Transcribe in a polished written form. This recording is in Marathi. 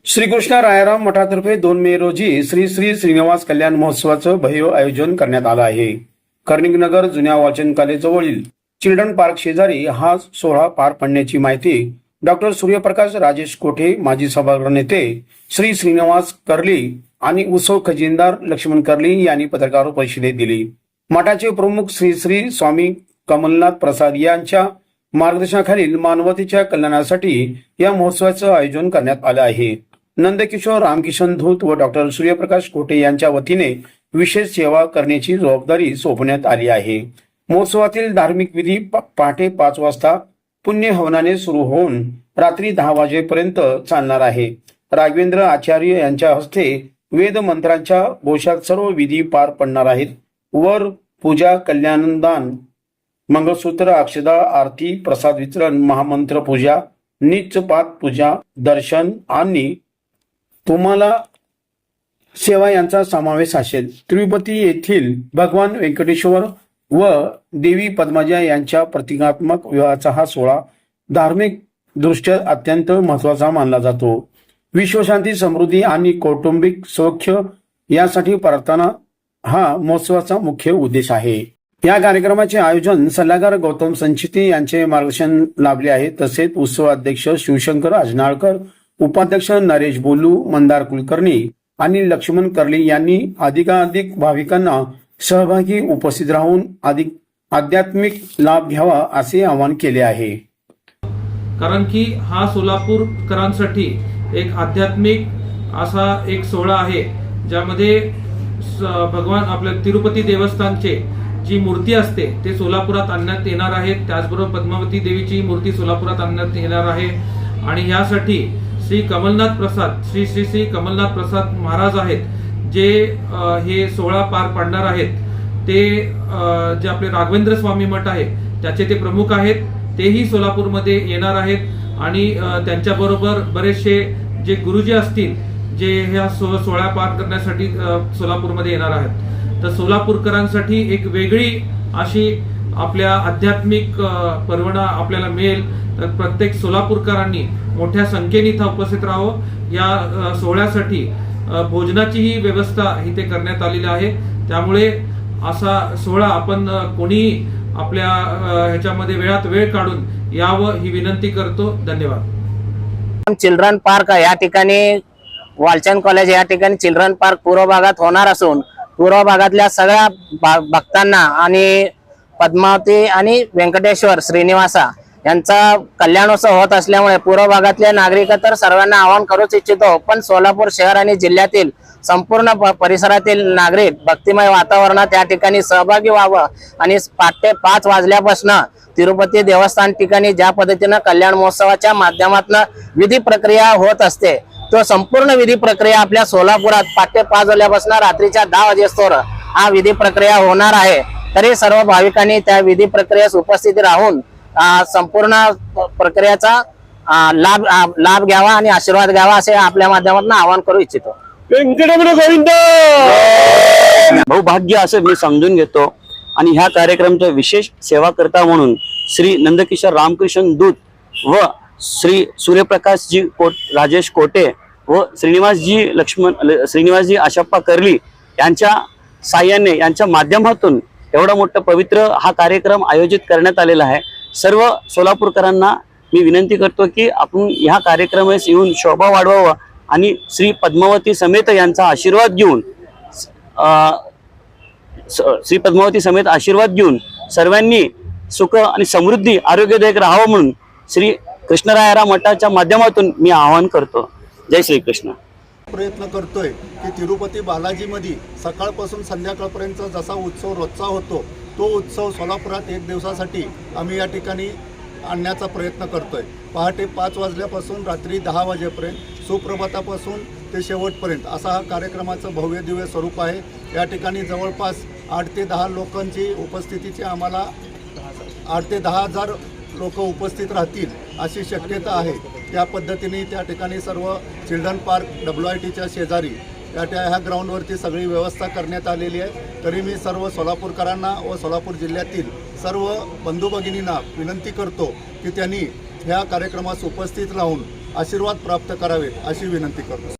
श्रीकृष्ण रायाराम मठातर्फे 2 मे रोजी श्री श्री श्रीनिवास कल्याण महोत्सवाचं भव्य आयोजन करण्यात आलं आहे। कर्णिकनगर जुन्या वाचनकालेजवळील चिल्ड्रन पार्क शेजारी हा सोहळा पार पडण्याची माहिती डॉक्टर सूर्यप्रकाश राजेश कोठे, माजी सभागृह नेते श्री श्रीनिवास कर्ली आणि उत्सव खजिनदार लक्ष्मण कर्ली यांनी पत्रकार परिषदेत दिली। मठाचे प्रमुख श्री श्री स्वामी कमलनाथ प्रसाद यांच्या मार्गदर्शनाखालील मानवतेच्या कल्याणासाठी या महोत्सवाचं आयोजन करण्यात आलं आहे। नंदकिशोर रामकिशन धूत व डॉक्टर सूर्यप्रकाश कोठे यांच्या वतीने विशेष सेवा करण्याची जबाबदारी सोपवण्यात आली आहे। महोत्सवातील धार्मिक विधी पहाटे 5 वाजता पुण्य हवनाने सुरू होऊन रात्री 10 वाजेपर्यंत चालणार आहे। राघवेंद्र आचार्य यांच्या हस्ते वेद मंत्रांच्या घोषात सर्व विधी पार पडणार आहेत। वर पूजा, कल्याणदान, मंगळसूत्र, अक्षदा, आरती, प्रसाद वितरण, महामंत्र पूजा, नित्यपाठ पूजा, दर्शन आणि तुम्हाला सेवा यांचा समावेश असेल। तिरुपती येथील भगवान व्यंकटेश्वर व देवी पद्मजा यांच्या प्रतिकात्मक विवाहाचा हा सोहळा धार्मिक दृष्ट्या अत्यंत महत्त्वाचा मानला जातो। विश्वशांती, समृद्धी आणि कौटुंबिक सौख्य यासाठी प्रार्थना हा महोत्सवाचा मुख्य उद्देश आहे। या कार्यक्रमाचे आयोजन सल्लागार गौतम संचिती यांचे मार्गदर्शन लाभले आहे। तसेच उत्सव अध्यक्ष शिवशंकर अजनाळकर, उपाध्यक्ष नरेश बोलू, मंदार कुलकर्णी आणि लक्ष्मण कर्ली यांनी अधिकाधिक भाविकांना सहभागी उपस्थित राहून अधिक आध्यात्मिक लाभ घ्यावा असे आवाहन केले आहे। कारण की हा सोलापूरकरांसाठी एक आध्यात्मिक असा एक सोहळा आहे, ज्यामध्ये भगवान आपल्या तिरुपती देवस्थानचे जी मूर्ती असते ते सोलापुरात आणण्यात येणार आहे। त्याचबरोबर पद्मावती देवीची मूर्ती सोलापुरात आणण्यात येणार आहे आणि यासाठी श्री कमलनाथ प्रसाद श्री कमलनाथ प्रसाद महाराज आहेत, जे हे सोहळा पार पाडणार आहेत। ते जे आपले राघवेंद्र स्वामी मठ आहे त्याचे ते प्रमुख आहेत, तेही सोलापूरमध्ये येणार आहेत आणि त्यांच्याबरोबर बरेचसे जे गुरुजी असतील जे ह्या सोहळा पार करण्यासाठी सोलापूरमध्ये येणार आहेत। तर सोलापूरकरांसाठी एक वेगळी अशी आपल्या आध्यात्मिक पर्वणा आपल्याला मिळेल। तर प्रत्येक सोलापूरकरांनी मोठ्या संख्येने इथं उपस्थित राहावं। या सोहळ्यासाठी भोजनाचीही व्यवस्था इथे करण्यात आलेली आहे। त्यामुळे असा सोहळा आपण कोणी आपल्या ह्याच्यामध्ये वेळात वेळ काढून यावं ही विनंती करतो। धन्यवाद। चिल्ड्रन पार्क या ठिकाणी वालचंद कॉलेज या ठिकाणी चिल्ड्रन पार्क पूर्व भागात होणार असून पूर्व भागातल्या सगळ्या भक्तांना आणि पद्मावती आणि व्यंकटेश्वर श्रीनिवासा यांचा कल्याणोत्सव होत असल्यामुळे पूर्व भागातल्या नागरिक तर सर्वांना आवाहन करूच इच्छितो, पण सोलापूर शहर आणि जिल्ह्यातील संपूर्ण परिसरातील नागरिक भक्तिमय वातावरणात या ठिकाणी सहभागी व्हावं आणि पहाटे 5 वाजल्यापासून तिरुपती देवस्थान ठिकाणी ज्या पद्धतीनं कल्याण महोत्सवाच्या माध्यमातून विधी प्रक्रिया होत असते, तो संपूर्ण विधी प्रक्रिया आपल्या सोलापुरात पहाटे 5 वाजल्यापासून रात्रीच्या 10 वाजेस्तोवर हा विधी प्रक्रिया होणार आहे। तरी सर्व भाविकांनी त्या विधी प्रक्रियेस उपस्थित राहून संपूर्ण प्रक्रियेचा लाभ घ्यावा आणि आशीर्वाद घ्यावा असे आपल्या माध्यमातून आवाहन करू इच्छितो। गोविंद भाग्य असं मी समजून घेतो आणि ह्या कार्यक्रमाचा विशेष सेवाकर्ता म्हणून श्री नंदकिशोर रामकृष्ण दूत व श्री सूर्यप्रकाशजी राजेश कोटे व श्रीनिवासजी आशप्पा कर्ली यांच्या साह्याने यांच्या माध्यमातून एवढा मोठा पवित्र हा कार्यक्रम आयोजित करण्यात आलेला आहे। सर्व सोलापूरकरांना मी विनंती करतो की आपण ह्या कार्यक्रमास येऊन शोभा वाढवावा आणि श्री पद्मावती समेत यांचा आशीर्वाद घेऊन सर्वांनी सुख आणि समृद्धी आरोग्यदायक राहावं म्हणून श्री कृष्णरायाराम मठाच्या माध्यमातून मी आवाहन करतो। जय श्री कृष्ण। प्रयत्न करतोय की तिरुपती बालाजीमध्ये सकाळपासून संध्याकाळपर्यंत जसा उत्सव रोजचा होतो तो उत्सव सोलापुरात 1 दिवसासाठी आम्ही या ठिकाणी आणण्याचा प्रयत्न करतोय। पहाटे 5 वाजल्यापासून रात्री 10 वाजेपर्यंत सुप्रभातापासून ते शेवटपर्यंत असा हा कार्यक्रमाचं भव्य दिव्य स्वरूप आहे। या ठिकाणी जवळपास 8 ते 10 लोकांची उपस्थितीची आम्हाला 8 ते 10 हजार लोक उपस्थित राहतील अशी शक्यता आहे। त्या पद्धतीने त्या ठिकाणी सर्व चिल्ड्रन पार्क WITच्या शेजारी ह्या ग्राउंडवरती सगळी व्यवस्था करण्यात आलेली आहे। तरी मी सर्व सोलापूरकरांना व सोलापूर जिल्ह्यातील सर्व बंधू भगिनींना विनंती करतो की त्यांनी ह्या कार्यक्रमास उपस्थित राहून आशीर्वाद प्राप्त करावेत अशी विनंती करतो.